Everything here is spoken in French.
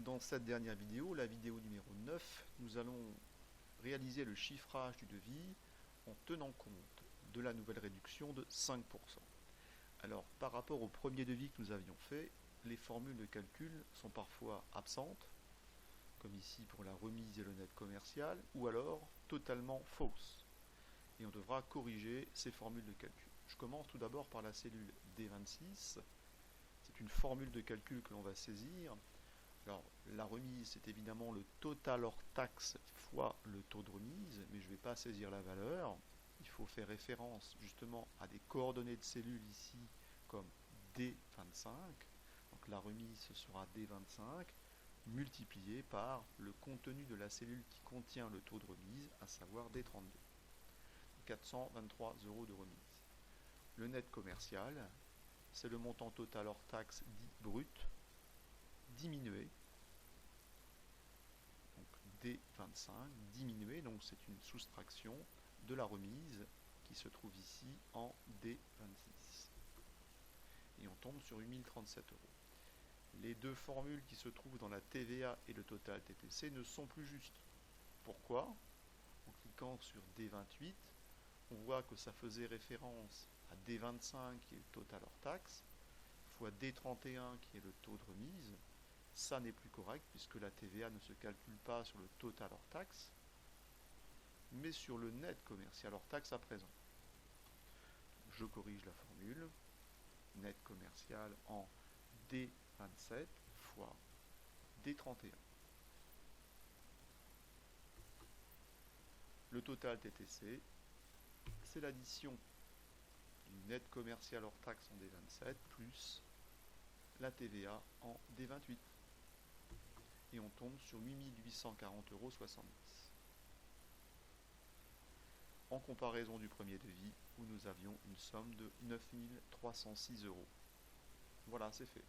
Dans cette dernière vidéo, la vidéo numéro 9, nous allons réaliser le chiffrage du devis en tenant compte de la nouvelle réduction de 5%. Alors, par rapport au premier devis que nous avions fait, les formules de calcul sont parfois absentes, comme ici pour la remise et le net commercial, ou alors totalement fausses. Et on devra corriger ces formules de calcul. Je commence tout d'abord par la cellule D26. C'est une formule de calcul que l'on va saisir. Alors, la remise, c'est évidemment le total hors taxe fois le taux de remise, mais je ne vais pas saisir la valeur. Il faut faire référence justement à des coordonnées de cellules ici, comme D25. Donc la remise, ce sera D25, multiplié par le contenu de la cellule qui contient le taux de remise, à savoir D32. 423 € de remise. Le net commercial, c'est le montant total hors taxe dit brut, diminué, donc D25, diminué, donc c'est une soustraction de la remise qui se trouve ici en D26. Et on tombe sur 8037 €. Les deux formules qui se trouvent dans la TVA et le total TTC ne sont plus justes. Pourquoi? En cliquant sur D28, on voit que ça faisait référence à D25 qui est le total hors taxe, fois D31 qui est le taux de remise. Ça n'est plus correct puisque la TVA ne se calcule pas sur le total hors taxe, mais sur le net commercial hors taxe à présent. Je corrige la formule, net commercial en D27 fois D31. Le total TTC, c'est l'addition du net commercial hors taxe en D27 plus la TVA en D28. Et on tombe sur 8840,70 €. En comparaison du premier devis où nous avions une somme de 9306 €. Voilà, c'est fait.